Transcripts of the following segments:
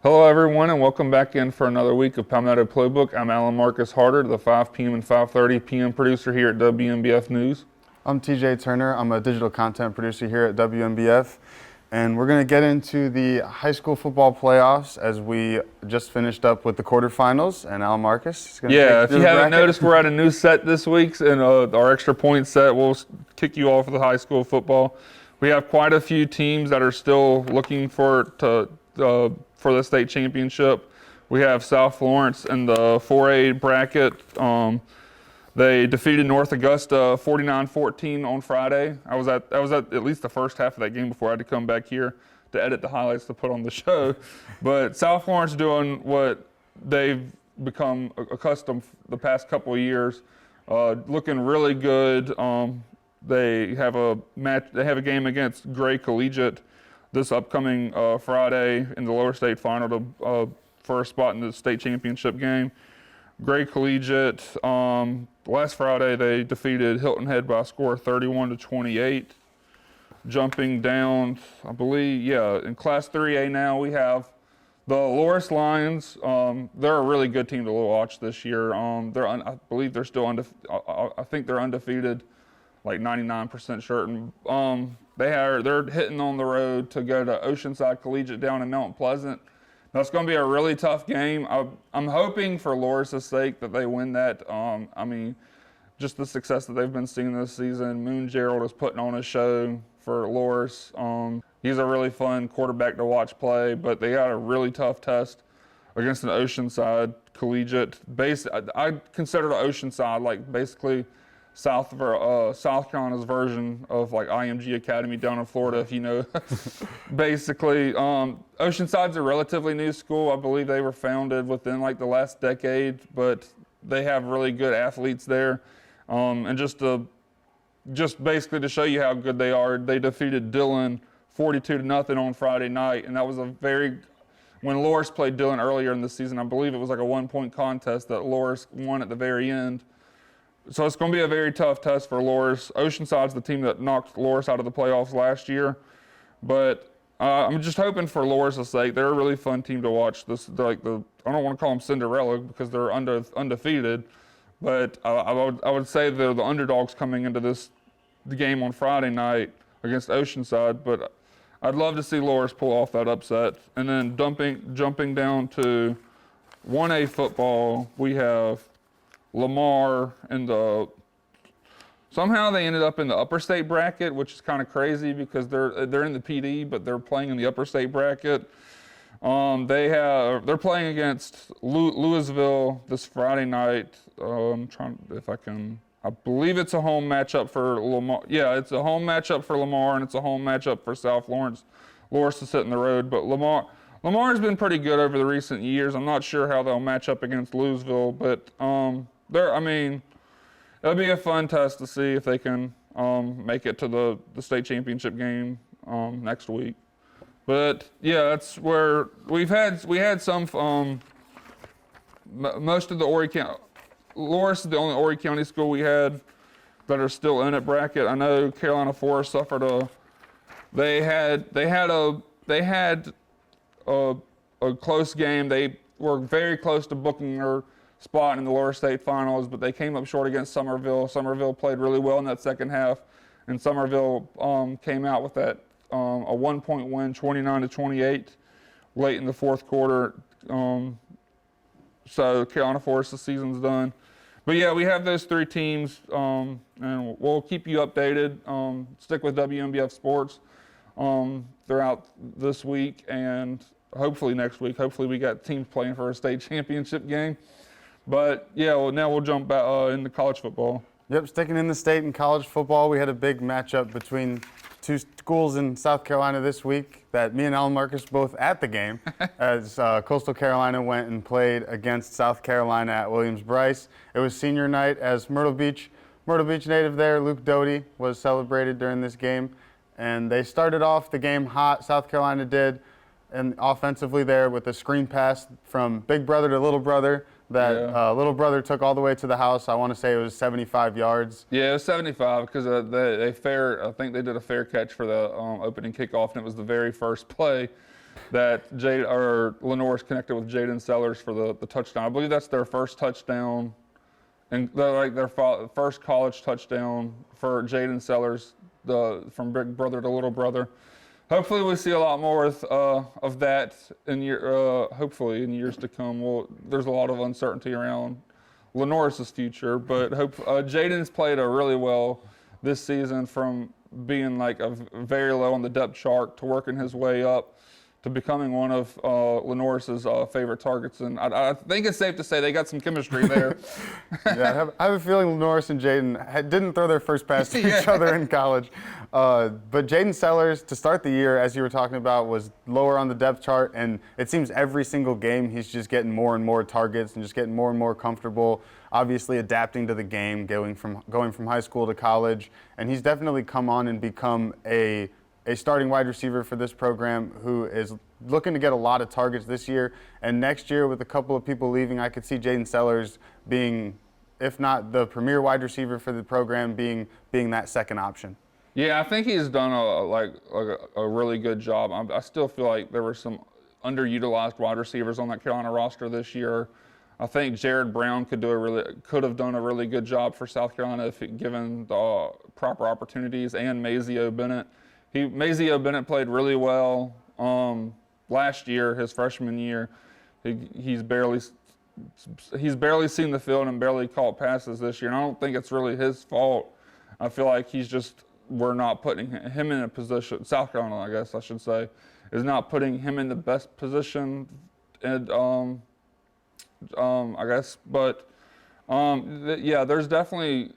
Hello, everyone, and welcome back in for another week of Palmetto Playbook. I'm Alan Marcus Harder, the 5 p.m. and 5:30 p.m. producer here at WMBF News. I'm TJ Turner. I'm a digital content producer here at WMBF, and we're going to get into the high school football playoffs as we just finished up with the quarterfinals, and Alan Marcus is going to Yeah, take if through you the haven't bracket. noticed, we're at a new set this week, and our extra point set will kick you off with the high school football. We have quite a few teams that are still looking for the state championship. We have South Florence in the 4A bracket. They defeated North Augusta 49-14 on Friday. I was at least the first half of that game before I had to come back here to edit the highlights to put on the show. But South Florence doing what they've become accustomed the past couple of years, looking really good. They have a match. They have a game against Gray Collegiate this upcoming Friday in the lower state final for a spot in the state championship game. Gray Collegiate, last Friday they defeated Hilton Head by a score of 31-28. Jumping down, I believe, in Class 3A now we have the Loris Lions. They're a really good team to watch this year. I believe they're still I think they're undefeated, like 99% certain. They're hitting on the road to go to Oceanside Collegiate down in Mount Pleasant. That's going to be a really tough game. I'm hoping for Loris' sake that they win that. Just the success that they've been seeing this season. Moon Gerald is putting on a show for Loris. He's a really fun quarterback to watch play, but they got a really tough test against an Oceanside Collegiate. I consider the Oceanside like basically South Carolina's version of like IMG Academy down in Florida, if you know. Basically, Oceanside's a relatively new school. I believe they were founded within like the last decade, but they have really good athletes there. And just basically to show you how good they are, they defeated Dillon 42-0 on Friday night, and that was when Loris played Dillon earlier in the season, I believe it was like a 1-point contest that Loris won at the very end. So it's going to be a very tough test for Loris. Oceanside's the team that knocked Loris out of the playoffs last year, but I'm just hoping for Loris' sake. They're a really fun team to watch. I don't want to call them Cinderella because they're undefeated, but I would say they're the underdogs coming into the game on Friday night against Oceanside. But I'd love to see Loris pull off that upset. And then jumping down to 1A football, we have Lamar somehow they ended up in the upper state bracket, which is kind of crazy because they're in the PD, but they're playing in the upper state bracket. They're playing against Louisville this Friday night. I believe it's a home matchup for Lamar. Yeah, it's a home matchup for Lamar, and it's a home matchup for South Florence. Loris is hitting the road, but Lamar's been pretty good over the recent years. I'm not sure how they'll match up against Louisville, but it'll be a fun test to see if they can make it to the state championship game next week. But yeah, that's where we had some most of the Horry County. Loris is the only Horry County school we had that are still in it bracket. I know Carolina Forest suffered they had a close game. They were very close to booking their spot in the lower state finals, but they came up short against Somerville. Somerville played really well in that second half, and Somerville came out with a 1-point win, 29-28, late in the fourth quarter. So Carolina Forest, the season's done. But yeah, we have those three teams, and we'll keep you updated. Stick with WMBF Sports throughout this week and hopefully next week. Hopefully we got teams playing for a state championship game. But yeah, now we'll jump back into college football. Yep, sticking in the state in college football, we had a big matchup between two schools in South Carolina this week that me and Alan Marcus both at the game as Coastal Carolina went and played against South Carolina at Williams-Brice. It was senior night as Myrtle Beach native there, Luke Doty, was celebrated during this game. And they started off the game hot, South Carolina did, and offensively there with a screen pass from big brother to little brother that little brother took all the way to the house. I want to say it was 75 yards. Yeah, it was 75 because I think they did a fair catch for the opening kickoff, and it was the very first play. that Lenore's connected with Jaden Sellers for the touchdown. I believe that's their first touchdown, and their first college touchdown for Jaden Sellers, from big brother to little brother. Hopefully, we see a lot more of that hopefully in years to come. There's a lot of uncertainty around Lenore's future, but Jaden's played really well this season, from being like very low on the depth chart to working his way up to becoming one of Lenore's favorite targets. And I think it's safe to say they got some chemistry there. Yeah, I have a feeling Lenore and Jaden didn't throw their first pass to each other in college. But Jaden Sellers, to start the year, as you were talking about, was lower on the depth chart. And it seems every single game he's just getting more and more targets and just getting more and more comfortable, obviously adapting to the game, going from high school to college. And he's definitely come on and become a starting wide receiver for this program who is looking to get a lot of targets this year. And next year, with a couple of people leaving, I could see Jaden Sellers being, if not the premier wide receiver for the program, being that second option. Yeah, I think he's done a really good job. I still feel like there were some underutilized wide receivers on that Carolina roster this year. I think Jared Brown could have done a really good job for South Carolina if given the proper opportunities, and Mazeo Bennett. Mazeo Bennett played really well last year, his freshman year. He's barely seen the field and barely caught passes this year. And I don't think it's really his fault. I feel like we're not putting him in a position. South Carolina, I guess I should say, is not putting him in the best position. And I guess, but yeah, there's definitely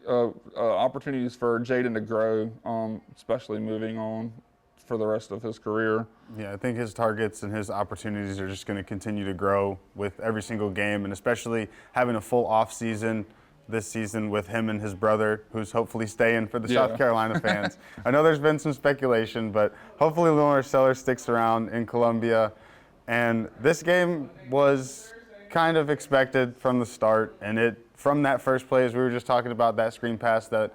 opportunities for Jaden to grow, especially moving on for the rest of his career. Yeah, I think his targets and his opportunities are just going to continue to grow with every single game, and especially having a full off season this season with him and his brother, who's hopefully staying for the South Carolina fans. I know there's been some speculation, but hopefully Lenore Sellers sticks around in Columbia. And this game was kind of expected from the start, and from that first play, as we were just talking about, that screen pass that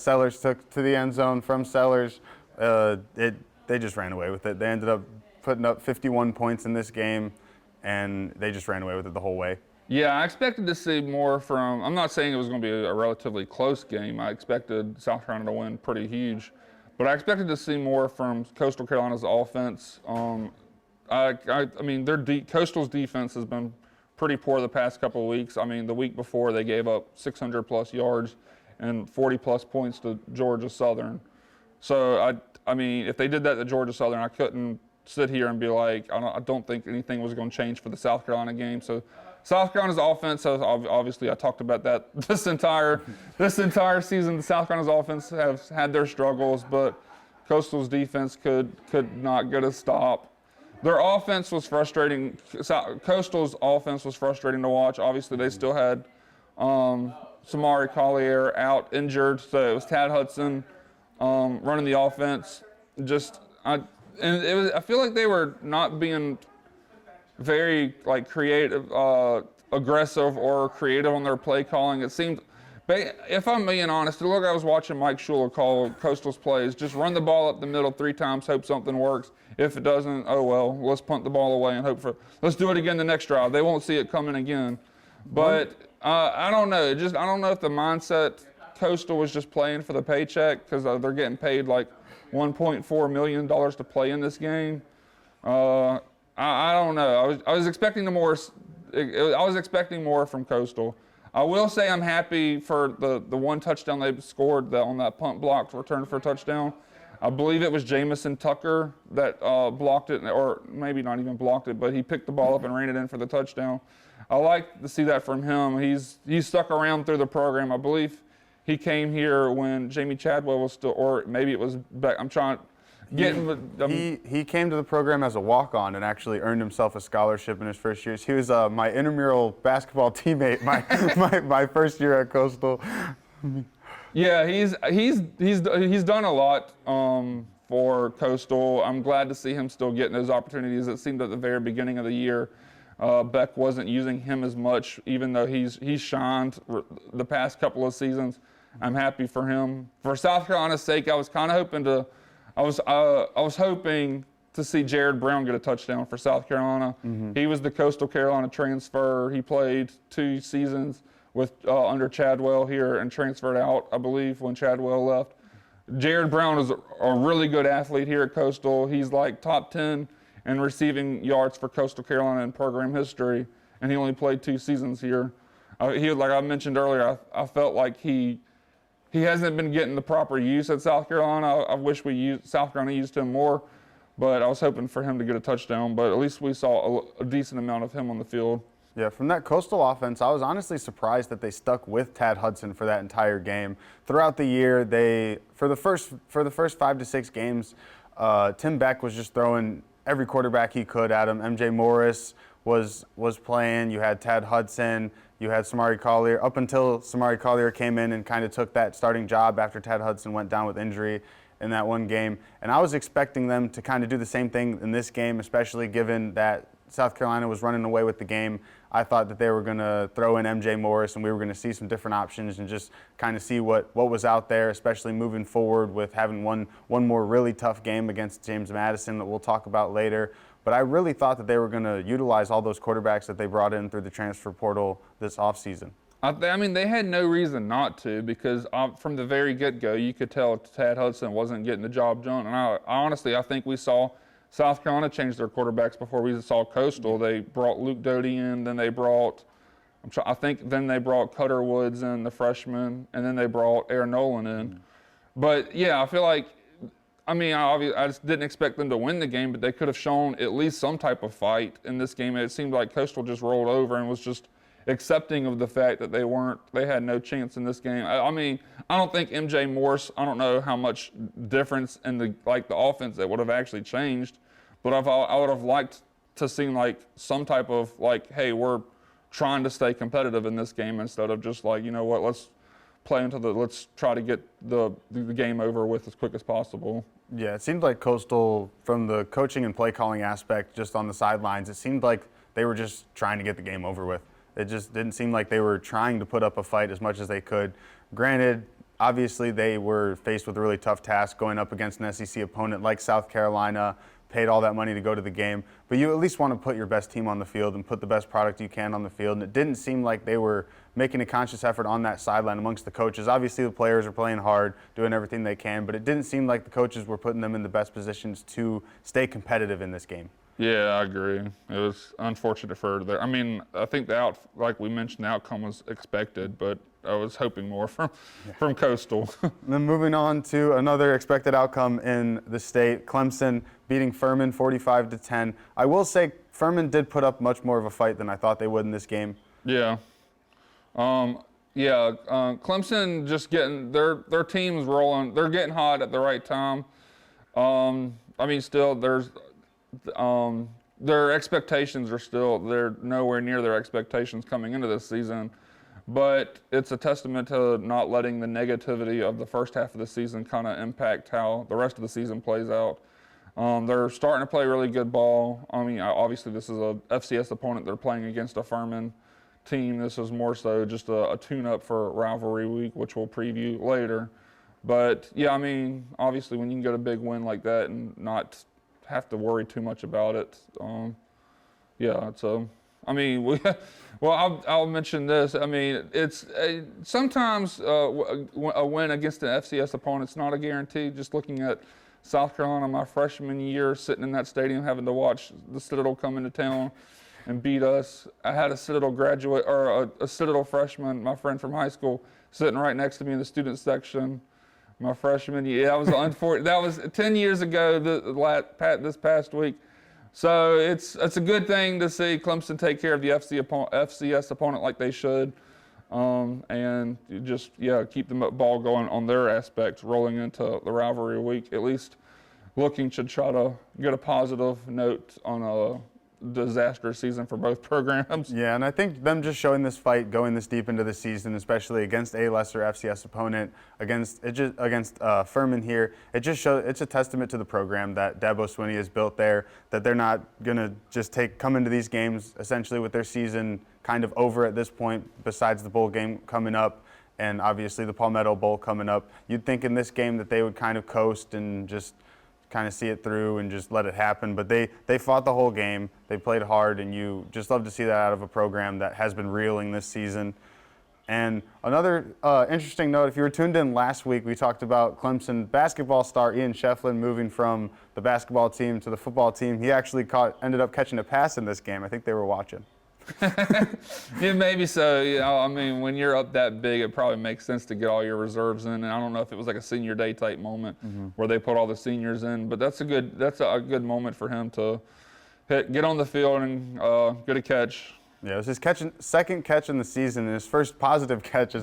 Sellers took to the end zone from Sellers, they just ran away with it. They ended up putting up 51 points in this game, and they just ran away with it the whole way. Yeah, I expected to see more from. I'm not saying it was going to be a relatively close game. I expected South Carolina to win pretty huge, but I expected to see more from Coastal Carolina's offense. I mean, Coastal's defense has been pretty poor the past couple of weeks. I mean, the week before they gave up 600 plus yards and 40 plus points to Georgia Southern. So I mean, if they did that to Georgia Southern, I couldn't sit here and be like, I don't think anything was going to change for the South Carolina game. So South Carolina's offense has, obviously, I talked about that this entire season. The South Carolina's offense has had their struggles, but Coastal's defense could not get a stop. Their offense was frustrating. Coastal's offense was frustrating to watch. Obviously, they still had Samari Collier out injured, so it was Tad Hudson running the offense. I feel like they were not being very creative, aggressive, or creative on their play calling. It seemed, if I'm being honest, it looked like I was watching Mike Schuler call Coastal's plays. Just run the ball up the middle 3 times, hope something works. If it doesn't, oh well, let's punt the ball away and let's do it again the next drive. They won't see it coming again. But I don't know. I don't know if the mindset Coastal was just playing for the paycheck, because they're getting paid like $1.4 million to play in this game. I don't know. I was expecting more. I was expecting more from Coastal. I will say I'm happy for the one touchdown they scored on that punt block return for a touchdown. I believe it was Jamison Tucker that blocked it, or maybe not even blocked it, but he picked the ball up and ran it in for the touchdown. I like to see that from him. He's stuck around through the program. I believe he came here when Jamie Chadwell was still, or maybe it was back. I'm trying. He came to the program as a walk-on and actually earned himself a scholarship in his first years. He was my intramural basketball teammate my first year at Coastal. Yeah, he's done a lot for Coastal. I'm glad to see him still getting those opportunities. It seemed at the very beginning of the year, Beck wasn't using him as much, even though he's shined the past couple of seasons. I'm happy for him. For South Carolina's sake, I was kind of hoping to. I was hoping to see Jared Brown get a touchdown for South Carolina. He was the Coastal Carolina transfer. He played 2 seasons with under Chadwell here and transferred out, I believe, when Chadwell left. Jared Brown is a really good athlete here at Coastal. He's like top 10 in receiving yards for Coastal Carolina in program history, and he only played 2 seasons here. Like I mentioned earlier, I felt like he hasn't been getting the proper use at South Carolina. I wish South Carolina used him more, but I was hoping for him to get a touchdown. But at least we saw a decent amount of him on the field. Yeah, from that Coastal offense, I was honestly surprised that they stuck with Tad Hudson for that entire game. Throughout the year, for the first 5 to 6 games, Tim Beck was just throwing every quarterback he could at him. MJ Morris was playing. You had Tad Hudson. You had Samari Collier, up until Samari Collier came in and kind of took that starting job after Tad Hudson went down with injury in that one game. And I was expecting them to kind of do the same thing in this game, especially given that South Carolina was running away with the game. I thought that they were going to throw in MJ Morris and we were going to see some different options and just kind of see what was out there, especially moving forward with having one more really tough game against James Madison that we'll talk about later. But I really thought that they were going to utilize all those quarterbacks that they brought in through the transfer portal this offseason. I mean, they had no reason not to, because from the very get-go, you could tell Tad Hudson wasn't getting the job done. And I think we saw South Carolina change their quarterbacks before we saw Coastal. They brought Luke Doty in, then they brought, then they brought Cutter Woods in, the freshman, and then they brought Aaron Nolan in. But yeah, I feel like, I just didn't expect them to win the game, but they could have shown at least some type of fight in this game. It seemed like Coastal just rolled over and was just accepting of the fact that they had no chance in this game. I don't think MJ Morse, I don't know how much difference in the offense that would have actually changed, but I would have liked to see some type of hey, we're trying to stay competitive in this game instead of just let's play let's try to get the game over with as quick as possible. Yeah, it seemed like Coastal, from the coaching and play calling aspect, just on the sidelines, it seemed like they were just trying to get the game over with. It just didn't seem like they were trying to put up a fight as much as they could. Granted, obviously they were faced with a really tough task going up against an SEC opponent like South Carolina, paid all that money to go to the game, but you at least want to put your best team on the field and put the best product you can on the field. And it didn't seem like they were making a conscious effort on that sideline amongst the coaches. Obviously the players are playing hard, doing everything they can, but it didn't seem like the coaches were putting them in the best positions to stay competitive in this game. Yeah, I agree. It was unfortunate for there. I think like we mentioned, the outcome was expected, but I was hoping more from Coastal. Then moving on to another expected outcome in the state, Clemson beating Furman 45-10. I will say Furman did put up much more of a fight than I thought they would in this game. Yeah. Clemson just getting their team's rolling. They're getting hot at the right time. Still their expectations they're nowhere near their expectations coming into this season, but it's a testament to not letting the negativity of the first half of the season kind of impact how the rest of the season plays out. They're starting to play really good ball. Obviously this is a FCS opponent they're playing against, a Furman team. This is more so just a tune-up for rivalry week, which we'll preview later. But yeah, obviously when you can get a big win like that and not have to worry too much about it. I'll mention this. It's sometimes a win against an FCS opponent, it's not a guarantee. Just looking at South Carolina my freshman year, sitting in that stadium having to watch the Citadel come into town and beat us. I had a Citadel graduate, or a Citadel freshman, my friend from high school, sitting right next to me in the student section my freshman year. That was unfortunate. That was 10 years ago this past week. So it's a good thing to see Clemson take care of the FCS opponent like they should, and just keep the ball going on their aspects rolling into the rivalry week. At least looking to try to get a positive note on a disastrous season for both programs. Yeah, and I think them just showing this fight, going this deep into the season, especially against a lesser FCS opponent, against Furman here, it's a testament to the program that Dabo Swinney has built there, that they're not going to just come into these games essentially with their season kind of over at this point, besides the bowl game coming up and obviously the Palmetto Bowl coming up. You'd think in this game that they would kind of coast and just kind of see it through and just let it happen. But they fought the whole game. They played hard, and you just love to see that out of a program that has been reeling this season. And another interesting note, if you were tuned in last week, we talked about Clemson basketball star Ian Shefflin moving from the basketball team to the football team. He actually ended up catching a pass in this game. I think they were watching. Yeah, maybe so. You know, I mean, when you're up that big, it probably makes sense to get all your reserves in. And I don't know if it was like a senior day type moment where they put all the seniors in, but that's a good moment for him to get on the field and get a catch. Yeah, it was his second catch in the season, and his first positive catch.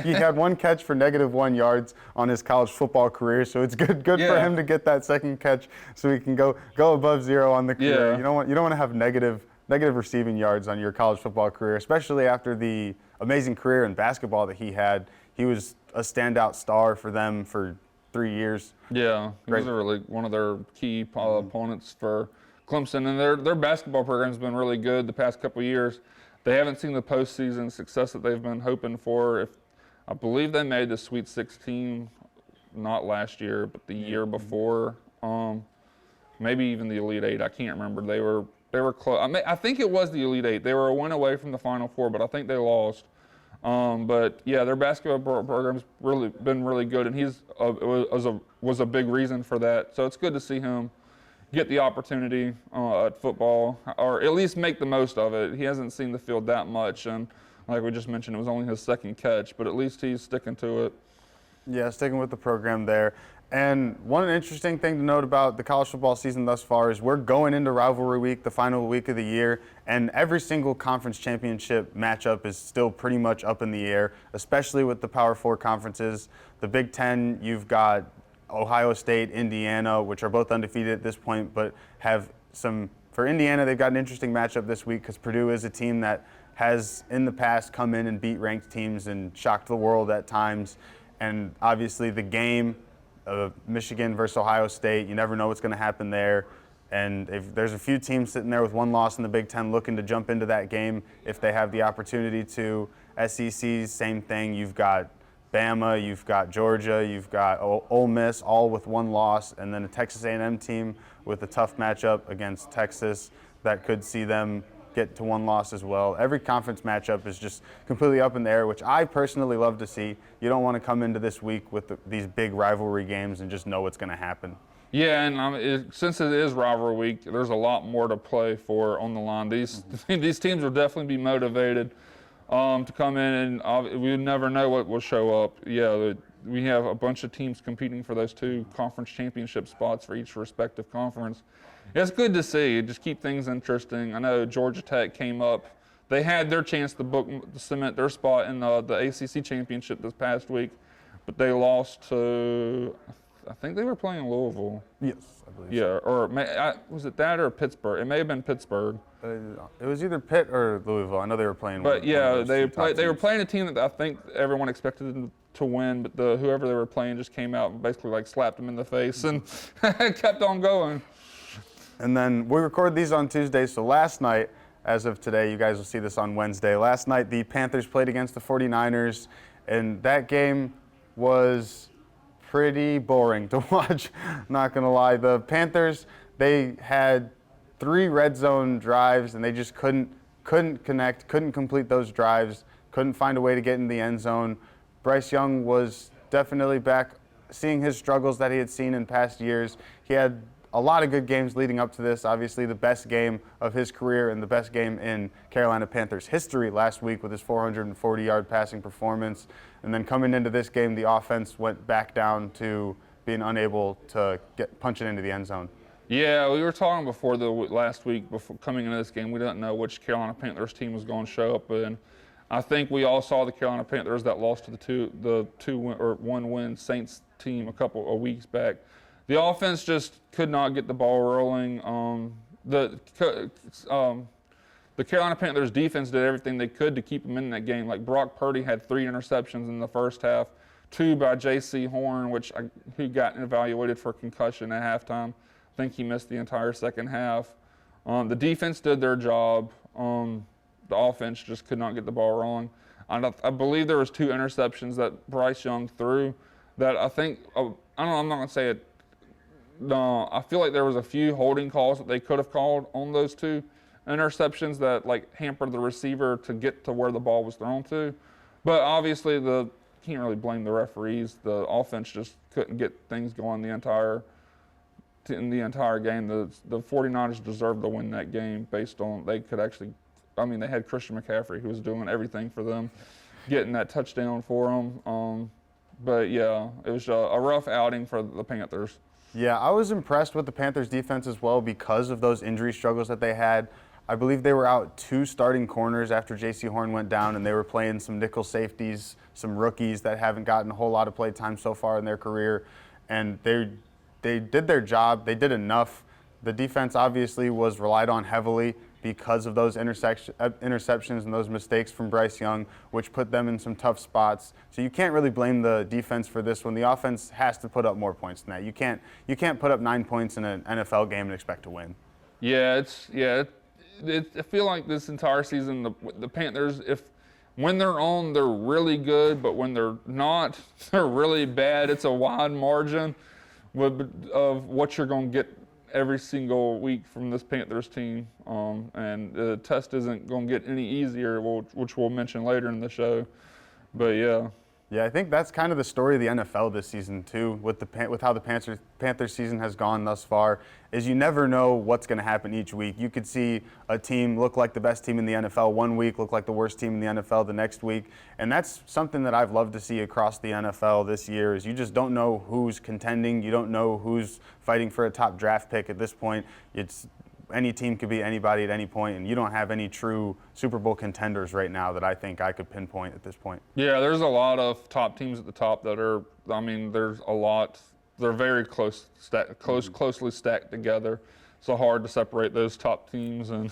He had one catch for -1 yards on his college football career, so it's good for him to get that second catch, so he can go above 0 on the career. Yeah. You don't want to have negative receiving yards on your college football career, especially after the amazing career in basketball that he had. He was a standout star for them for 3 years. Yeah, he was really one of their key opponents for Clemson, and their basketball program's been really good the past couple of years. They haven't seen the postseason success that they've been hoping for. I believe they made the Sweet 16, not last year, but the year before. Maybe even the Elite Eight. I can't remember. They were close. I think it was the Elite Eight. They were a win away from the Final Four, but I think they lost. But yeah, their basketball program's really been really good, and he's was a big reason for that. So it's good to see him get the opportunity at football, or at least make the most of it. He hasn't seen the field that much, and like we just mentioned, it was only his second catch, but at least he's sticking to it. Yeah, sticking with the program there. And one interesting thing to note about the college football season thus far is we're going into rivalry week, the final week of the year, and every single conference championship matchup is still pretty much up in the air, especially with the Power Four conferences. The Big Ten, you've got Ohio State, Indiana, which are both undefeated at this point, but have for Indiana, they've got an interesting matchup this week because Purdue is a team that has in the past come in and beat ranked teams and shocked the world at times. And obviously the game of Michigan versus Ohio State, you never know what's going to happen there. And if there's a few teams sitting there with one loss in the Big Ten looking to jump into that game if they have the opportunity to. SEC, same thing. You've got Bama, you've got Georgia, you've got Ole Miss, all with one loss, and then a Texas A&M team with a tough matchup against Texas that could see them get to one loss as well. Every conference matchup is just completely up in the air, which I personally love to see. You don't want to come into this week with these big rivalry games and just know what's going to happen. Yeah, and since it is rivalry week, there's a lot more to play for on the line. These teams will definitely be motivated to come in, and we never know what will show up. Yeah, we have a bunch of teams competing for those 2 conference championship spots for each respective conference. It's good to see. Just keep things interesting. I know Georgia Tech came up. They had their chance to cement their spot in the ACC championship this past week, but they lost to, I think they were playing Louisville. Yes, I believe. Yeah, or was it that or Pittsburgh? It may have been Pittsburgh. It was either Pitt or Louisville. I know they were playing. But yeah, they were playing a team that I think everyone expected them to win, but whoever they were playing just came out and basically like slapped them in the face and kept on going. And then we record these on Tuesday, so last night, as of today, you guys will see this on Wednesday. Last night, the Panthers played against the 49ers, and that game was pretty boring to watch, not going to lie. The Panthers, they had 3 red zone drives, and they just couldn't connect, couldn't complete those drives, couldn't find a way to get in the end zone. Bryce Young was definitely back, seeing his struggles that he had seen in past years. He had a lot of good games leading up to this. Obviously, the best game of his career and the best game in Carolina Panthers history last week with his 440-yard passing performance. And then coming into this game, the offense went back down to being unable to punch it into the end zone. Yeah, we were talking before last week, before coming into this game, we didn't know which Carolina Panthers team was going to show up, and I think we all saw the Carolina Panthers that lost to the 1-win Saints team a couple of weeks back. The offense just could not get the ball rolling. The Carolina Panthers defense did everything they could to keep them in that game. Like Brock Purdy had 3 interceptions in the first half, 2 by J.C. Horn, who got evaluated for concussion at halftime. I think he missed the entire second half. The defense did their job. The offense just could not get the ball rolling. I believe there was 2 interceptions that Bryce Young threw that I think, I'm not going to say it no, I feel like there was a few holding calls that they could have called on those two interceptions that like hampered the receiver to get to where the ball was thrown to. But obviously, can't really blame the referees. The offense just couldn't get things going in the entire game. The 49ers deserved to win that game based on they could actually. I mean, they had Christian McCaffrey who was doing everything for them, getting that touchdown for them. But yeah, it was a rough outing for the Panthers. Yeah, I was impressed with the Panthers defense as well because of those injury struggles that they had. I believe they were out 2 starting corners after J.C. Horn went down, and they were playing some nickel safeties, some rookies that haven't gotten a whole lot of play time so far in their career. And they did their job. They did enough. The defense obviously was relied on heavily because of those interceptions and those mistakes from Bryce Young, which put them in some tough spots. So you can't really blame the defense for this one. The offense has to put up more points than that. You can't put up 9 points in an NFL game and expect to win. Yeah, I feel like this entire season, the Panthers, when they're on, they're really good, but when they're not, they're really bad. It's a wide margin of what you're going to get every single week from this Panthers team, and the test isn't going to get any easier, which we'll mention later in the show. But yeah. Yeah, I think that's kind of the story of the NFL this season too, with how the Panthers season has gone thus far, is you never know what's going to happen each week. You could see a team look like the best team in the NFL one week, look like the worst team in the NFL the next week, and that's something that I've loved to see across the NFL this year, is you just don't know who's contending, you don't know who's fighting for a top draft pick at this point. Any team could be anybody at any point, and you don't have any true Super Bowl contenders right now that I think I could pinpoint at this point. Yeah, there's a lot of top teams at the top that are, I mean, there's a lot, they're very closely stacked together. So hard to separate those top teams. And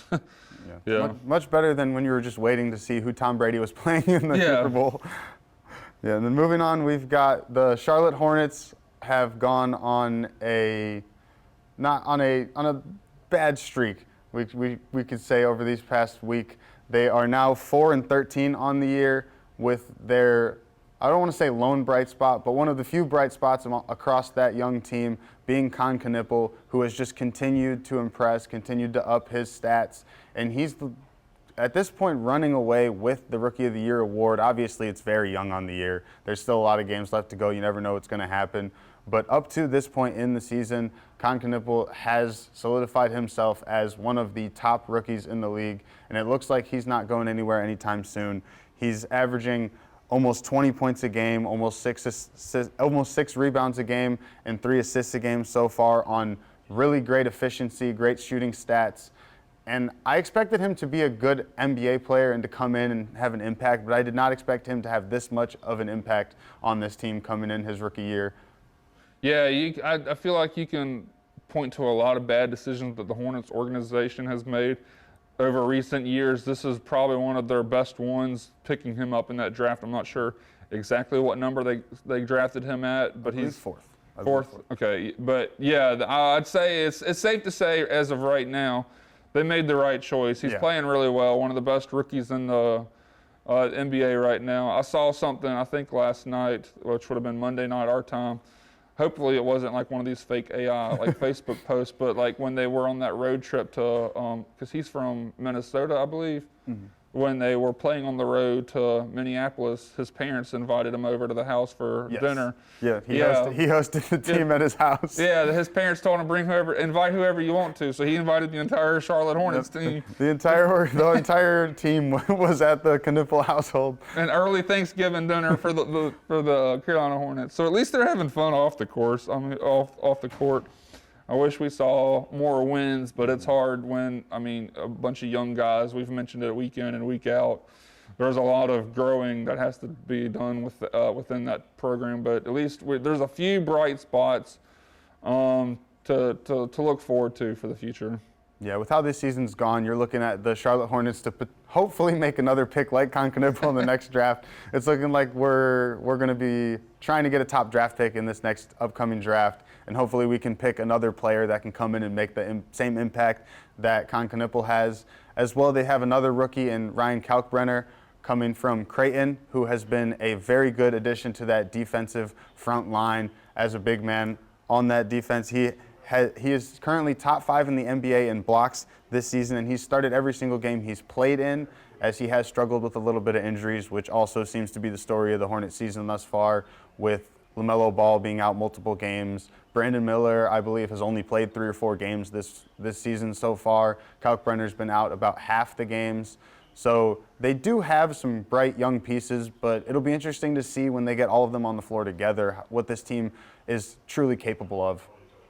yeah. Much better than when you were just waiting to see who Tom Brady was playing in the Super Bowl. Yeah, and then moving on, we've got the Charlotte Hornets have gone on a bad streak, we could say, over these past week. They are now 4-13 on the year with their, I don't want to say lone bright spot, but one of the few bright spots across that young team being Con Knipple, who has just continued to impress, continued to up his stats, and he's at this point running away with the Rookie of the Year award. Obviously, it's very young on the year. There's still a lot of games left to go. You never know what's going to happen. But up to this point in the season, Con Knipple has solidified himself as one of the top rookies in the league, and it looks like he's not going anywhere anytime soon. He's averaging almost 20 points a game, almost six rebounds a game, and 3 assists a game so far on really great efficiency, great shooting stats. And I expected him to be a good NBA player and to come in and have an impact, but I did not expect him to have this much of an impact on this team coming in his rookie year. Yeah, I feel like you can point to a lot of bad decisions that the Hornets organization has made over recent years. This is probably one of their best ones, picking him up in that draft. I'm not sure exactly what number they drafted him at, but he's fourth. Fourth, okay. But yeah, I'd say it's safe to say as of right now, they made the right choice. He's playing really well, one of the best rookies in the NBA right now. I saw something, I think last night, which would have been Monday night our time. Hopefully it wasn't like one of these fake AI like Facebook posts, but like when they were on that road trip to, because he's from Minnesota, I believe. Mm-hmm. When they were playing on the road to Minneapolis, his parents invited him over to the house for dinner. Yeah, he hosted the team at his house. Yeah, his parents told him invite whoever you want to. So he invited the entire Charlotte Hornets team. The entire team was at the Knipple household. An early Thanksgiving dinner for the Carolina Hornets. So at least they're having fun off the course. I mean, off the court. I wish we saw more wins, but it's hard when, I mean, a bunch of young guys, we've mentioned it week in and week out. There's a lot of growing that has to be done within that program, but at least there's a few bright spots to look forward to for the future. Yeah, with how this season's gone, you're looking at the Charlotte Hornets to hopefully make another pick like Con Knipple in the next draft. It's looking like we're going to be trying to get a top draft pick in this next upcoming draft, and hopefully we can pick another player that can come in and make the same impact that Con Knipple has. As well, they have another rookie in Ryan Kalkbrenner coming from Creighton, who has been a very good addition to that defensive front line as a big man on that defense. He is currently top 5 in the NBA in blocks this season, and he's started every single game he's played in, as he has struggled with a little bit of injuries, which also seems to be the story of the Hornets season thus far, with LaMelo Ball being out multiple games. Brandon Miller, I believe, has only played 3 or 4 games this season so far. Kalkbrenner's been out about half the games. So they do have some bright young pieces, but it'll be interesting to see when they get all of them on the floor together what this team is truly capable of.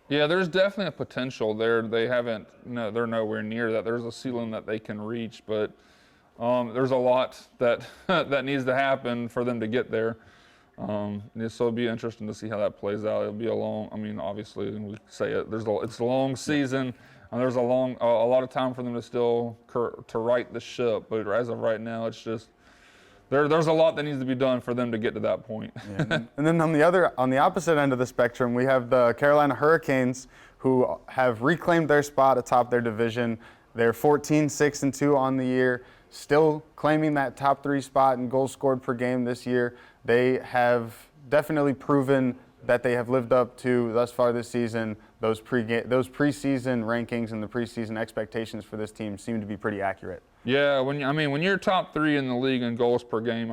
Yeah, there's definitely a potential there. They're nowhere near that. There's a ceiling that they can reach, but there's a lot that that needs to happen for them to get there. So it'll be interesting to see how that plays out. It'll be obviously we say it. It's a long season, and there's a lot of time for them to still to right the ship. But as of right now, it's just there's a lot that needs to be done for them to get to that point. Yeah. And then on the opposite end of the spectrum, we have the Carolina Hurricanes, who have reclaimed their spot atop their division. They're 14-6-2 on the year, still claiming that top 3 spot in goals scored per game this year. They have definitely proven that they have lived up to thus far this season. Those preseason rankings and the preseason expectations for this team seem to be pretty accurate. Yeah, when you're top 3 in the league in goals per game,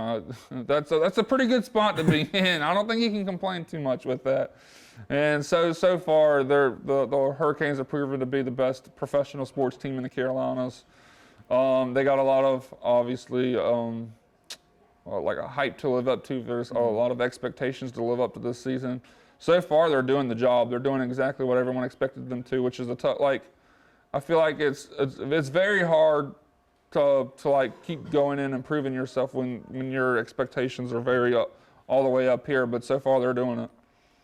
that's a pretty good spot to be in. I don't think you can complain too much with that. And so far, the Hurricanes have proven to be the best professional sports team in the Carolinas. They got a lot of obviously like a hype to live up to. There's a lot of expectations to live up to this season. So far, they're doing the job. They're doing exactly what everyone expected them to, which is I feel like it's very hard to keep going in and improving yourself when your expectations are very all the way up here. But so far, they're doing it.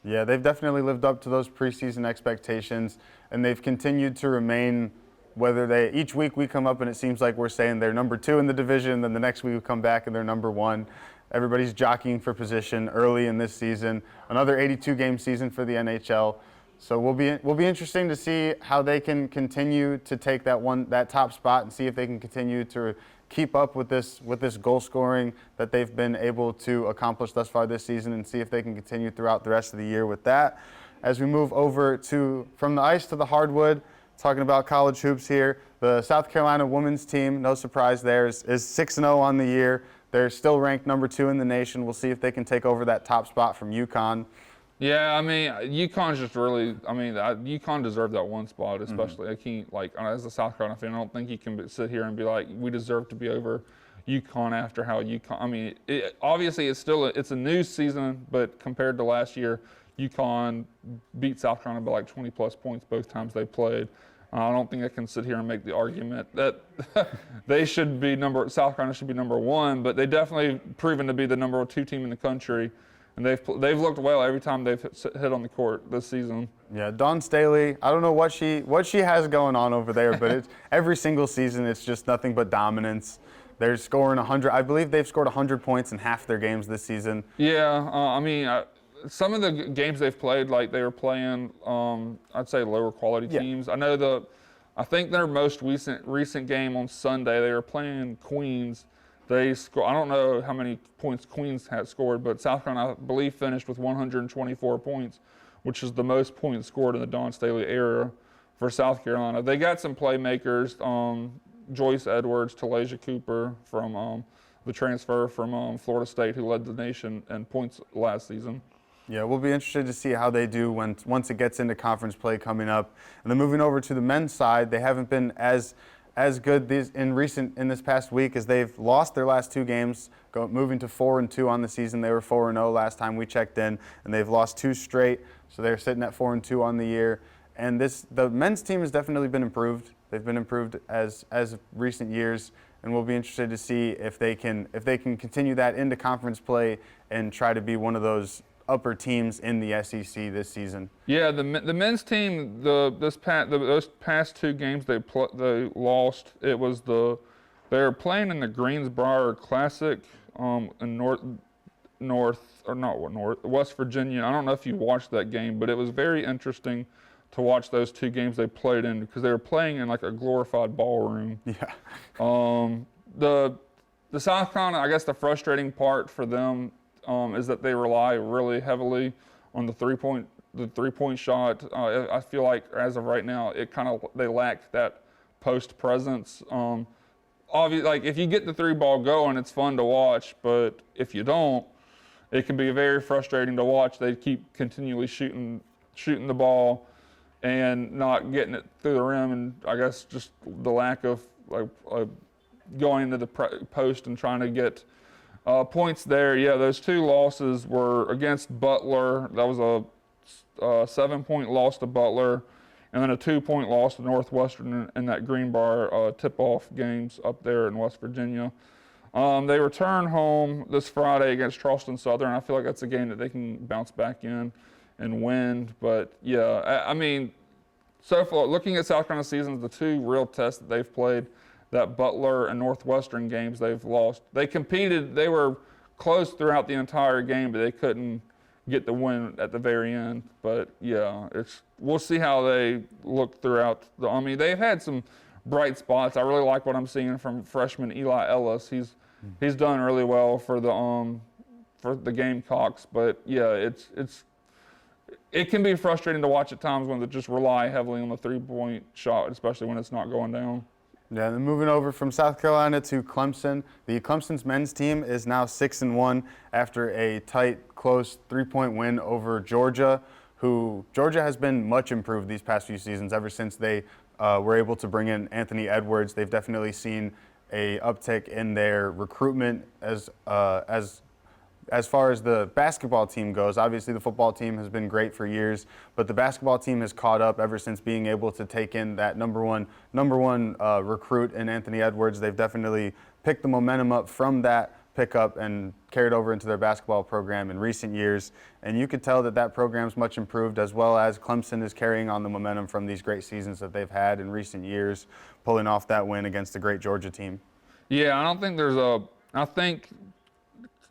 Yeah, they've definitely lived up to those preseason expectations, and they've continued to remain. Each week we come up and it seems like we're saying they're number 2 in the division, then the next week we come back and they're number 1. Everybody's jockeying for position early in this season. Another 82-game season for the NHL. So we'll be interesting to see how they can continue to take that top spot and see if they can continue to keep up with this goal scoring that they've been able to accomplish thus far this season, and see if they can continue throughout the rest of the year with that. As we move over from the ice to the hardwood, talking about college hoops here, the South Carolina women's team, no surprise there, is 6-0 on the year. They're still ranked number 2 in the nation. We'll see if they can take over that top spot from UConn. Yeah, UConn's just really, UConn deserved that 1 spot, especially. I can't, as a South Carolina fan, I don't think you can sit here and be like, we deserve to be over UConn after how UConn, obviously it's a new season, but compared to last year, UConn beat South Carolina by like 20-plus points both times they played. I don't think I can sit here and make the argument that South Carolina should be number 1, but they definitely proven to be the number 2 team in the country, and they've looked well every time they've hit on the court this season. Yeah, Dawn Staley, I don't know what she has going on over there, but it's every single season it's just nothing but dominance. They're scoring 100. I believe they've scored 100 points in half their games this season. Yeah, some of the games they've played, like they were playing, I'd say lower quality teams. Yeah. I think their most recent game on Sunday, they were playing Queens. I don't know how many points Queens had scored, but South Carolina, I believe, finished with 124 points, which is the most points scored in the Dawn Staley era for South Carolina. They got some playmakers, Joyce Edwards, Talasia Cooper from the transfer from Florida State, who led the nation in points last season. Yeah, we'll be interested to see how they do once it gets into conference play coming up. And then moving over to the men's side, they haven't been as good in this past week, as they've lost their last 2 games, moving to 4-2 on the season. They were 4-0 last time we checked in, and they've lost 2 straight, so they're sitting at 4-2 on the year. And the men's team has definitely been improved. They've been improved as recent years, and we'll be interested to see if they can continue that into conference play and try to be one of those upper teams in the SEC this season. Yeah, the men's team, those past 2 games they lost. They were playing in the Greensboro Classic in West Virginia. I don't know if you watched that game, but it was very interesting to watch those 2 games they played in, because they were playing in like a glorified ballroom. Yeah. The South Carolina, I guess the frustrating part for them is that they rely really heavily on the three-point the three-point shot. I feel like as of right now, they lack that post presence. Obviously, like if you get the three ball going, it's fun to watch, but if you don't, it can be very frustrating to watch. They keep continually shooting the ball and not getting it through the rim, and I guess just the lack of going into the post and trying to get points there. Yeah, those two losses were against Butler. That was a 7-point loss to Butler, and then a 2-point loss to Northwestern in that Greenbar tip-off games up there in West Virginia. They return home this Friday against Charleston Southern. I feel like that's a game that they can bounce back in and win. But yeah, I mean, so far, looking at South Carolina seasons, the two real tests that they've played, that Butler and Northwestern games, they've lost. They competed, they were close throughout the entire game, but they couldn't get the win at the very end. But yeah, we'll see how they look throughout I mean, they've had some bright spots. I really like what I'm seeing from freshman Eli Ellis. He's done really well for the Gamecocks. But yeah, it can be frustrating to watch at times when they just rely heavily on the three-point shot, especially when it's not going down. Yeah, then moving over from South Carolina to Clemson. Clemson's men's team is now 6-1 after a tight, close three-point win over Georgia, who Georgia has been much improved these past few seasons ever since they were able to bring in Anthony Edwards. They've definitely seen a uptick in their recruitment as far as the basketball team goes. Obviously, the football team has been great for years, but the basketball team has caught up ever since being able to take in that number one recruit in Anthony Edwards. They've definitely picked the momentum up from that pickup and carried over into their basketball program in recent years. And you could tell that program's much improved, as well as Clemson is carrying on the momentum from these great seasons that they've had in recent years, pulling off that win against the great Georgia team. Yeah, I think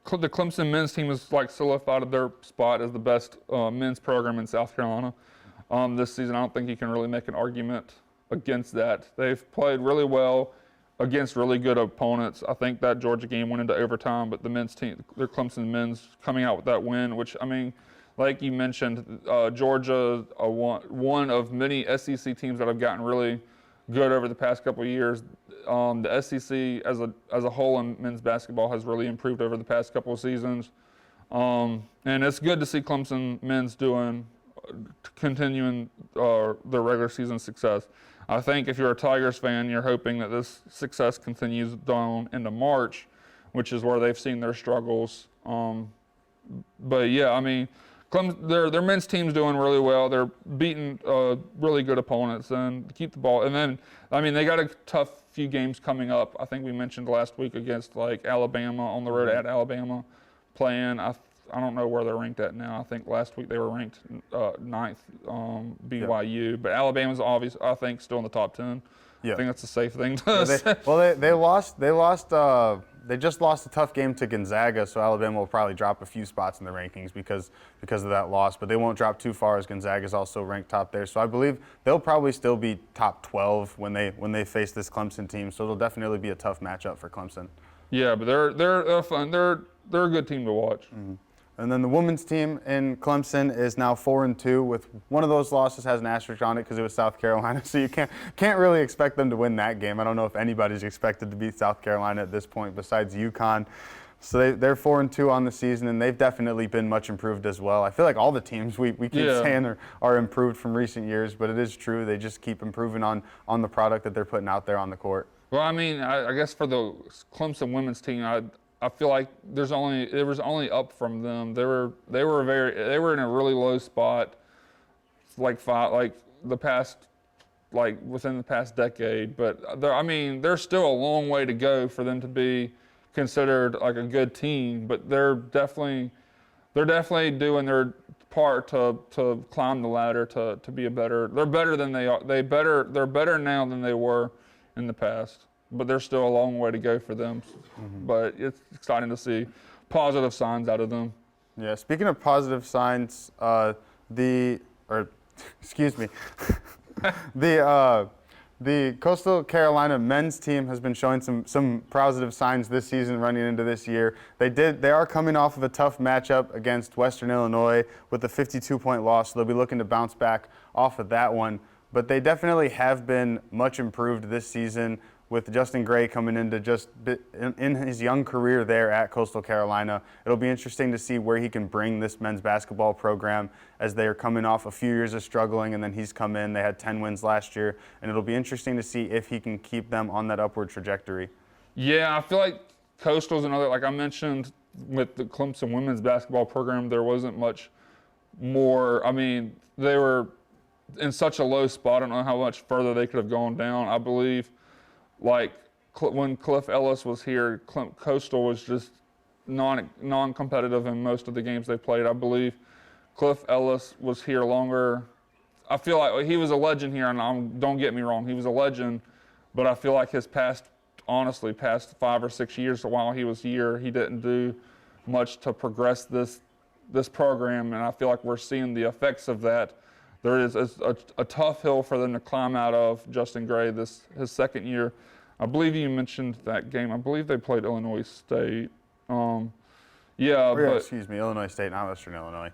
the Clemson men's team has solidified their spot as the best men's program in South Carolina this season. I don't think you can really make an argument against that. They've played really well against really good opponents. I think that Georgia game went into overtime, but the men's team, the Clemson men's, coming out with that win, which, I mean, like you mentioned, Georgia, one of many SEC teams that have gotten really good over the past couple of years. The SEC as a whole in men's basketball has really improved over the past couple of seasons. And it's good to see Clemson men's continuing their regular season success. I think if you're a Tigers fan, you're hoping that this success continues down into March, which is where they've seen their struggles. But yeah, I mean, their men's team's doing really well. They're beating really good opponents and keep the ball. And then, I mean, they got a tough few games coming up. I think we mentioned last week against Alabama, on the road at Alabama, playing. I don't know where they're ranked at now. I think last week they were ranked 9th, BYU. Yep. But Alabama's obviously, I think, still in the top 10. Yep. I think that's a safe thing to say. They just lost a tough game to Gonzaga, so Alabama will probably drop a few spots in the rankings because of that loss. But they won't drop too far, as Gonzaga is also ranked top there. So I believe they'll probably still be top 12 when they face this Clemson team. So it'll definitely be a tough matchup for Clemson. Yeah, but they're fun. They're a good team to watch. Mm-hmm. And then the women's team in Clemson is now 4-2. With one of those losses has an asterisk on it because it was South Carolina, so you can't really expect them to win that game. I don't know if anybody's expected to beat South Carolina at this point besides UConn. So they're 4-2 on the season, and they've definitely been much improved as well. I feel like all the teams we keep saying are improved from recent years, but it is true. They just keep improving on the product that they're putting out there on the court. Well, I mean, I guess for the Clemson women's team, I feel like there was only up from them. They were in a really low spot, within the past decade. But there's still a long way to go for them to be considered like a good team. But they're definitely doing their part to climb the ladder to be a better. They're better than they are. They're better now than they were in the past. But there's still a long way to go for them. Mm-hmm. But it's exciting to see positive signs out of them. Yeah, speaking of positive signs, the The Coastal Carolina men's team has been showing some positive signs this season running into this year. They are coming off of a tough matchup against Western Illinois with a 52-point loss, so they'll be looking to bounce back off of that one. But they definitely have been much improved this season with Justin Gray coming into just in his young career there at Coastal Carolina. It'll be interesting to see where he can bring this men's basketball program as they are coming off a few years of struggling, and then he's come in. They had 10 wins last year, and it'll be interesting to see if he can keep them on that upward trajectory. Yeah, I feel like Coastal's another, like I mentioned with the Clemson women's basketball program, there wasn't much more. I mean, they were in such a low spot. I don't know how much further they could have gone down. I believe, like when Cliff Ellis was here, Coastal was just non-competitive in most of the games they played. I believe Cliff Ellis was here longer. I feel like he was a legend here, and don't get me wrong, he was a legend, but I feel like his past 5 or 6 years while he was here, he didn't do much to progress this program, and I feel like we're seeing the effects of that. There is a tough hill for them to climb out of. Justin Gray, his second year. I believe you mentioned that game. I believe they played Illinois State. Excuse me, Illinois State, not Western Illinois.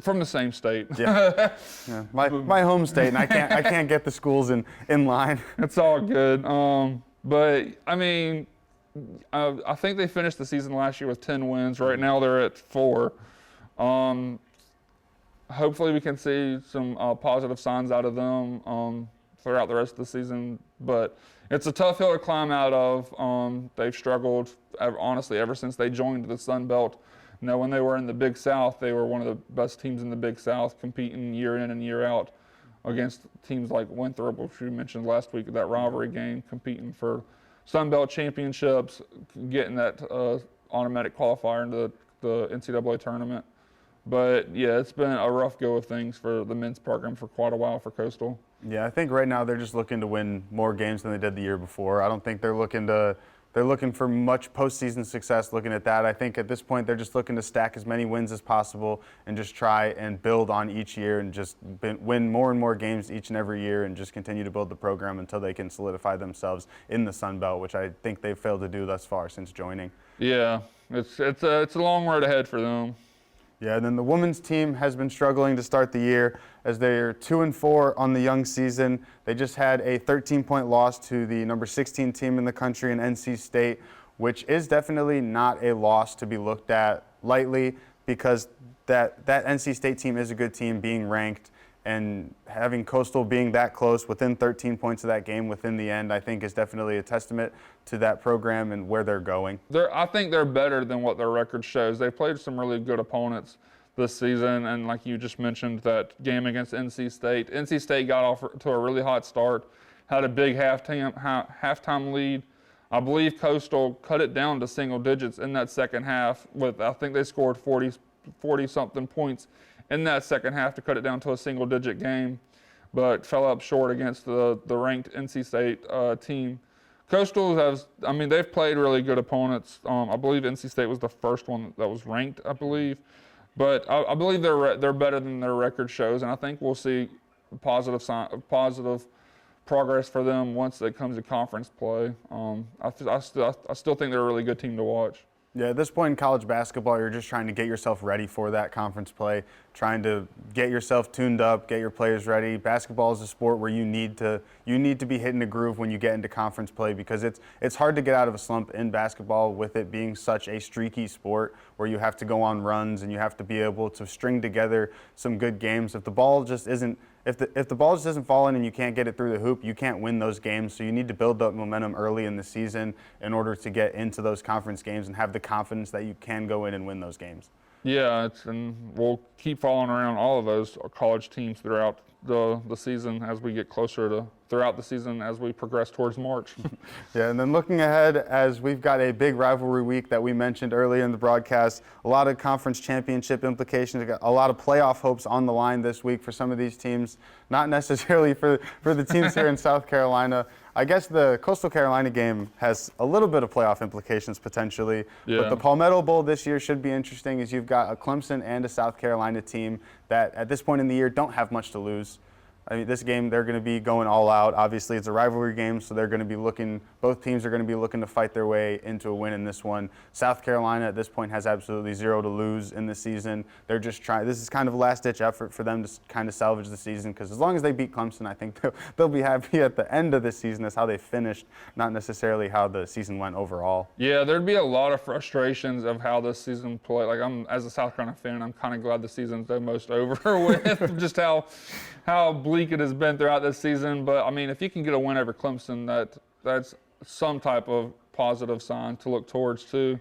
From the same state. Yeah, my home state, and I can't get the schools in line. It's all good. But I mean, I think they finished the season last year with 10 wins. Right now they're at 4. Hopefully we can see some positive signs out of them throughout the rest of the season. But it's a tough hill to climb out of. They've struggled, honestly, ever since they joined the Sun Belt. You know, when they were in the Big South, they were one of the best teams in the Big South, competing year in and year out against teams like Winthrop, which we mentioned last week, that rivalry game, competing for Sun Belt championships, getting that automatic qualifier into the NCAA tournament. But yeah, it's been a rough go of things for the men's program for quite a while for Coastal. Yeah, I think right now they're just looking to win more games than they did the year before. I don't think they're looking for much postseason success looking at that. I think at this point they're just looking to stack as many wins as possible and just try and build on each year and just win more and more games each and every year and just continue to build the program until they can solidify themselves in the Sun Belt, which I think they've failed to do thus far since joining. Yeah, it's a long road ahead for them. Yeah, and then the women's team has been struggling to start the year as they're 2-4 on the young season. They just had a 13-point loss to the number 16 team in the country in NC State, which is definitely not a loss to be looked at lightly because that NC State team is a good team being ranked, and having Coastal being that close within 13 points of that game within the end, I think is definitely a testament to that program and where they're going. I think they're better than what their record shows. They played some really good opponents this season, and like you just mentioned, that game against NC State. NC State got off to a really hot start, had a big halftime lead. I believe Coastal cut it down to single digits in that second half. I think they scored 40-something points in that second half to cut it down to a single-digit game, but fell up short against the ranked NC State team. Coastal they've played really good opponents. I believe NC State was the first one that was ranked, I believe. But I believe they're better than their record shows, and I think we'll see positive progress for them once it comes to conference play. I still think they're a really good team to watch. Yeah, at this point in college basketball, you're just trying to get yourself ready for that conference play, trying to get yourself tuned up, get your players ready. Basketball is a sport where you need to be hitting a groove when you get into conference play because it's hard to get out of a slump in basketball with it being such a streaky sport where you have to go on runs and you have to be able to string together some good games. If the ball just isn't falling and you can't get it through the hoop, you can't win those games. So you need to build up momentum early in the season in order to get into those conference games and have the confidence that you can go in and win those games. Yeah, and we'll keep following around all of those college teams throughout the season as we get throughout the season as we progress towards March. Yeah, and then looking ahead, as we've got a big rivalry week that we mentioned earlier in the broadcast, a lot of conference championship implications, a lot of playoff hopes on the line this week for some of these teams, not necessarily for the teams here in South Carolina. I guess the Coastal Carolina game has a little bit of playoff implications potentially, but the Palmetto Bowl this year should be interesting as you've got a Clemson and a South Carolina team that at this point in the year don't have much to lose. I mean, this game, they're going to be going all out. Obviously, it's a rivalry game, so they're going to be both teams are going to be looking to fight their way into a win in this one. South Carolina at this point has absolutely zero to lose in this season. They're just trying, this is kind of a last-ditch effort for them to kind of salvage the season, because as long as they beat Clemson, I think they'll be happy at the end of the season as how they finished, not necessarily how the season went overall. Yeah, there'd be a lot of frustrations of how this season played. Like, as a South Carolina fan, I'm kind of glad the season's almost over with, just how bleak it has been throughout this season. But I mean, if you can get a win over Clemson, that's some type of positive sign to look towards too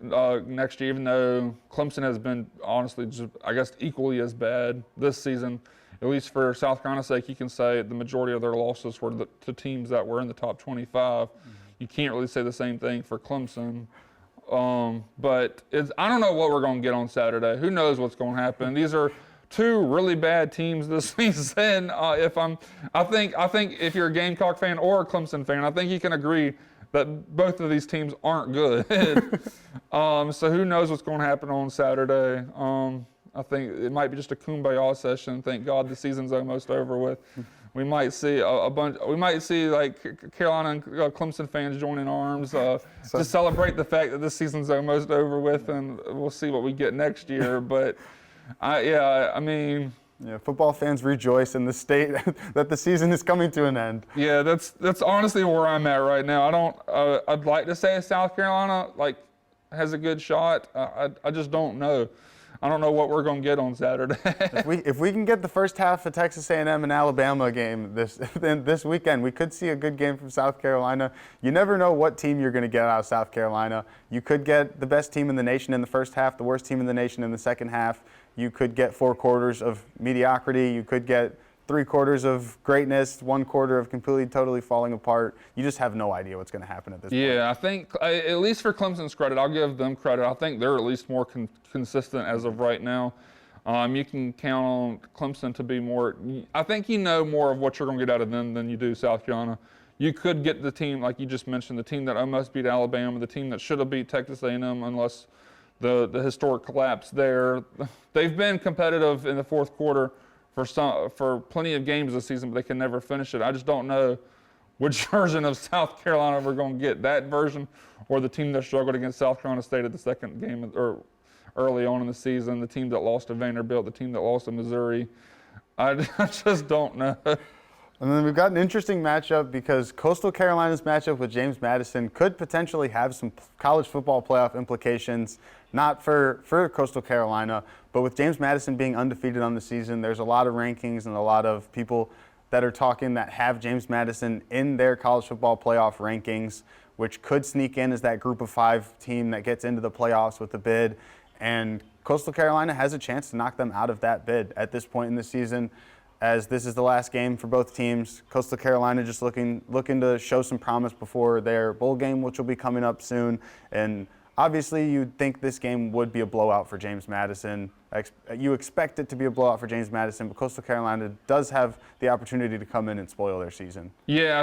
next year. Even though Clemson has been honestly, just, I guess, equally as bad this season. At least for South Carolina's sake, you can say the majority of their losses were to teams that were in the top 25. You can't really say the same thing for Clemson. But I don't know what we're going to get on Saturday. Who knows what's going to happen? These are two really bad teams this season. I think if you're a Gamecock fan or a Clemson fan, I think you can agree that both of these teams aren't good. So who knows what's going to happen on Saturday? I think it might be just a kumbaya session. Thank God the season's almost over with. We might see We might see like Carolina and Clemson fans joining arms to celebrate the fact that this season's almost over with, and we'll see what we get next year. But I mean. Yeah, football fans rejoice in the state that the season is coming to an end. Yeah, that's honestly where I'm at right now. I'd like to say South Carolina has a good shot. I just don't know. I don't know what we're going to get on Saturday. If we can get the first half of Texas A&M and Alabama game this weekend, we could see a good game from South Carolina. You never know what team you're going to get out of South Carolina. You could get the best team in the nation in the first half, the worst team in the nation in the second half. You could get 4 quarters of mediocrity. You could get 3 quarters of greatness, 1 quarter of completely, totally falling apart. You just have no idea what's going to happen at this point. Yeah, I think, at least for Clemson's credit, I'll give them credit. I think they're at least more consistent as of right now. You can count on Clemson to be more, I think you know more of what you're going to get out of them than you do South Carolina. You could get the team, like you just mentioned, the team that almost beat Alabama, the team that should have beat Texas A&M unless the historic collapse there. They've been competitive in the fourth quarter for plenty of games this season, but they can never finish it. I just don't know which version of South Carolina we're going to get, that version or the team that struggled against South Carolina State at the second game or early on in the season, the team that lost to Vanderbilt, the team that lost to Missouri. I just don't know. And then we've got an interesting matchup because Coastal Carolina's matchup with James Madison could potentially have some college football playoff implications, not for Coastal Carolina, but with James Madison being undefeated on the season, there's a lot of rankings and a lot of people that are talking that have James Madison in their college football playoff rankings, which could sneak in as that group of 5 team that gets into the playoffs with a bid. And Coastal Carolina has a chance to knock them out of that bid at this point in the season, as this is the last game for both teams. Coastal Carolina just looking to show some promise before their bowl game, which will be coming up soon. And obviously, you'd think this game would be a blowout for James Madison. You expect it to be a blowout for James Madison, but Coastal Carolina does have the opportunity to come in and spoil their season. Yeah,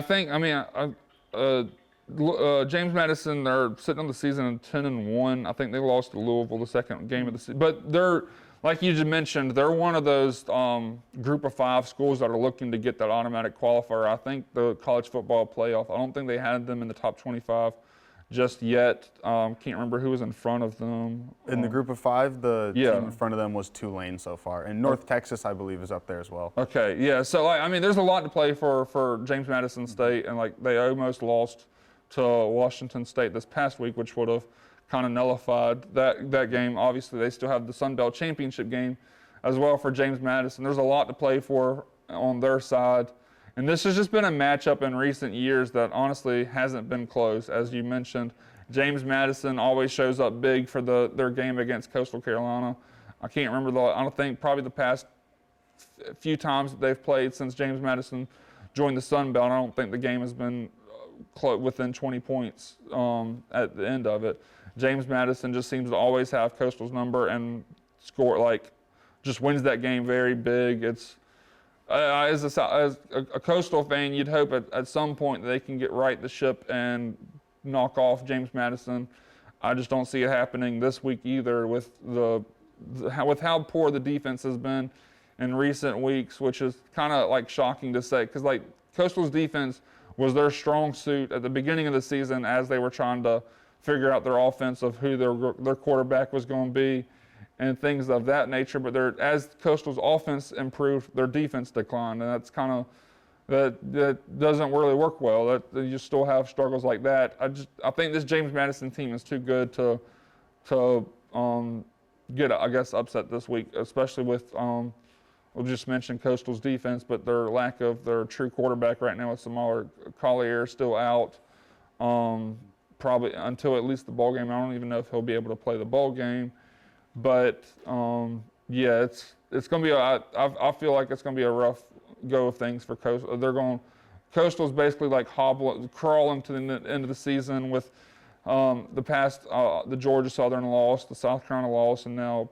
James Madison, they're sitting on the season at 10-1. I think they lost to Louisville the second game of the season. But they're, like you just mentioned, they're one of those group of 5 schools that are looking to get that automatic qualifier. I think the college football playoff, I don't think they had them in the top 25 just yet. Can't remember who was in front of them. In the group of 5, the team in front of them was Tulane so far. And North Texas, I believe, is up there as well. Okay, yeah. So, there's a lot to play for James Madison State, and they almost lost to Washington State this past week, which would have kind of nullified that game. Obviously, they still have the Sun Belt Championship game as well for James Madison. There's a lot to play for on their side. And this has just been a matchup in recent years that honestly hasn't been close. As you mentioned, James Madison always shows up big for their game against Coastal Carolina. I can't remember I don't think probably the past few times that they've played since James Madison joined the Sun Belt, I don't think the game has been within 20 points at the end of it. James Madison just seems to always have Coastal's number and score, just wins that game very big. It's as a Coastal fan, you'd hope at some point that they can get right the ship and knock off James Madison. I just don't see it happening this week either with how poor the defense has been in recent weeks, which is kind of like shocking to say, because like Coastal's defense was their strong suit at the beginning of the season as they were trying to figure out their offense of who their quarterback was going to be and things of that nature. But as Coastal's offense improved, their defense declined, and that's kind of that doesn't really work well. That you still have struggles like that. I think this James Madison team is too good to get, I guess, upset this week, especially with we just mentioned Coastal's defense, but their lack of their true quarterback right now with Samar Collier still out. Probably until at least the bowl game. I don't even know if he'll be able to play the bowl game. But yeah, it's going to be. I feel like it's going to be a rough go of things for Coastal. Coastal's basically like crawling to the end of the season with the Georgia Southern loss, the South Carolina loss, and now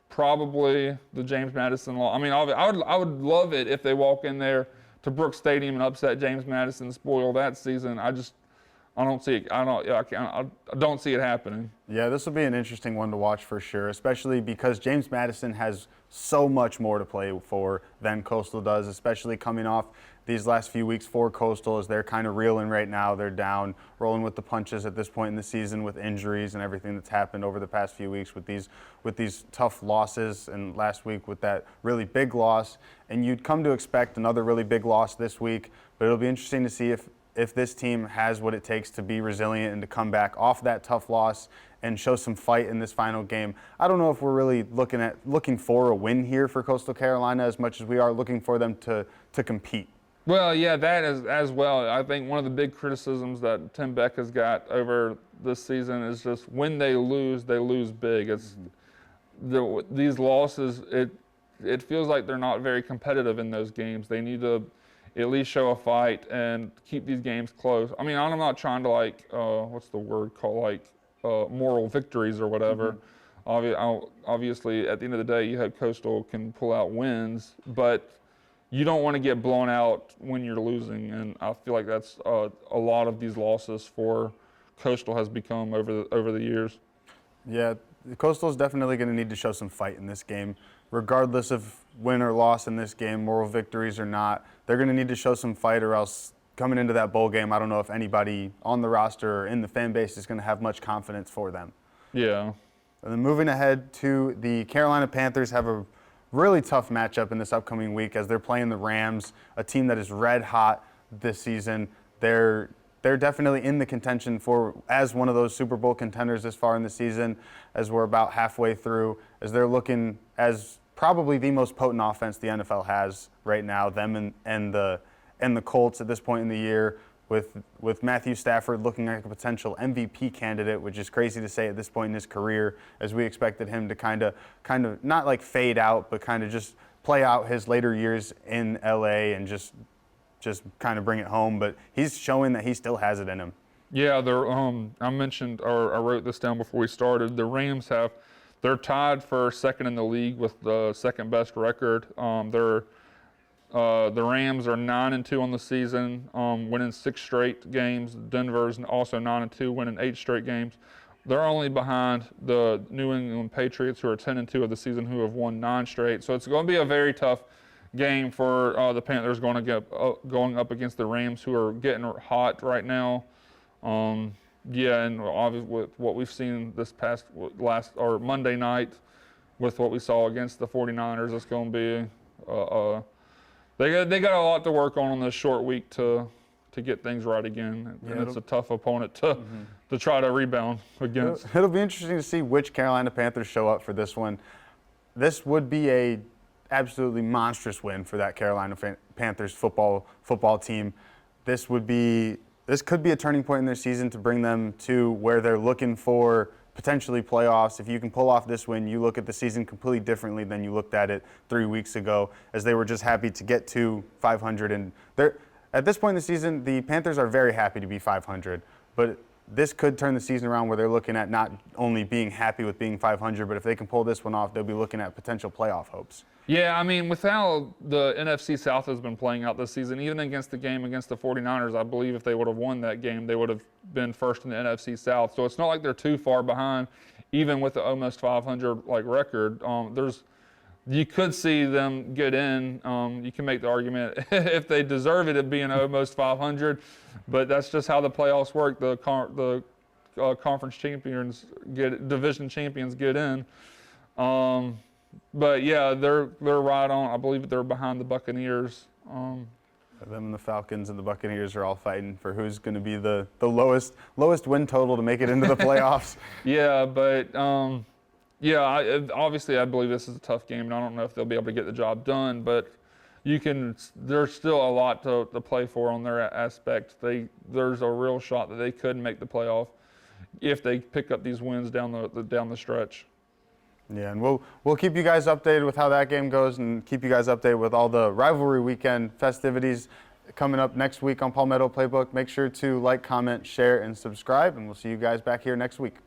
probably the James Madison loss. I mean, I would love it if they walk in there to Brooks Stadium and upset James Madison, spoil that season. I don't see it. I don't see it happening. Yeah, this will be an interesting one to watch for sure, especially because James Madison has so much more to play for than Coastal does, especially coming off these last few weeks for Coastal as they're kind of reeling right now. They're down, rolling with the punches at this point in the season with injuries and everything that's happened over the past few weeks with these tough losses, and last week with that really big loss. And you'd come to expect another really big loss this week, but it'll be interesting to see if this team has what it takes to be resilient and to come back off that tough loss and show some fight in this final game. I don't know if we're really looking for a win here for Coastal Carolina as much as we are looking for them to compete. Well, yeah, that is as well. I think one of the big criticisms that Tim Beck has got over this season is just when they lose big. It's these losses. It feels like they're not very competitive in those games. They need to at least show a fight and keep these games close. I mean, I'm not trying to like, what's the word called, like moral victories or whatever. Obviously, at the end of the day, you hope Coastal can pull out wins, but you don't want to get blown out when you're losing. And I feel like that's a lot of these losses for Coastal has become over the years. Yeah, Coastal is definitely going to need to show some fight in this game. Regardless of win or loss in this game, moral victories or not, they're going to need to show some fight, or else coming into that bowl game, I don't know if anybody on the roster or in the fan base is going to have much confidence for them. Yeah. And then moving ahead to the Carolina Panthers have a really tough matchup in this upcoming week as they're playing the Rams, a team that is red hot this season. They're definitely in the contention for as one of those Super Bowl contenders this far in the season, as we're about halfway through, as they're looking as probably the most potent offense the NFL has right now, them and the Colts at this point in the year, with Matthew Stafford looking like a potential MVP candidate, which is crazy to say at this point in his career, as we expected him to kind of not like fade out, but kind of just play out his later years in LA and just kind of bring it home. But he's showing that he still has it in him. Yeah, I mentioned, or I wrote this down before we started, the Rams they're tied for second in the league with the second best record. The Rams are 9-2 on the season, winning 6 straight games. Denver's also 9-2, winning 8 straight games. They're only behind the New England Patriots, who are 10-2 of the season, who have won 9 straight. So it's going to be a very tough game for the Panthers going up against the Rams, who are getting hot right now. Yeah, and obviously with what we've seen this past Monday night, with what we saw against the 49ers, it's going to be they got a lot to work on this short week to get things right again, and it's a tough opponent to try to rebound against. It'll be interesting to see which Carolina Panthers show up for this one. This would be a absolutely monstrous win for that Carolina Panthers football team. This could be a turning point in their season to bring them to where they're looking for potentially playoffs. If you can pull off this win, you look at the season completely differently than you looked at it 3 weeks ago, as they were just happy to get to 500. And at this point in the season, the Panthers are very happy to be 500. But this could turn the season around where they're looking at not only being happy with being 500, but if they can pull this one off, they'll be looking at potential playoff hopes. Yeah, I mean, with how the NFC South has been playing out this season, even against the 49ers, I believe if they would have won that game, they would have been first in the NFC South. So it's not like they're too far behind, even with the almost 500 record. you could see them get in. You can make the argument if they deserve it of being almost 500, but that's just how the playoffs work. The conference champions division champions get in. But yeah, they're right on. I believe they're behind the Buccaneers. Them and the Falcons and the Buccaneers are all fighting for who's going to be the lowest win total to make it into the playoffs. Yeah, but obviously I believe this is a tough game, and I don't know if they'll be able to get the job done. But there's still a lot to play for on their aspect. There's a real shot that they could make the playoff if they pick up these wins down the stretch. Yeah, and we'll keep you guys updated with how that game goes, and keep you guys updated with all the rivalry weekend festivities coming up next week on Palmetto Playbook. Make sure to like, comment, share, and subscribe, and we'll see you guys back here next week.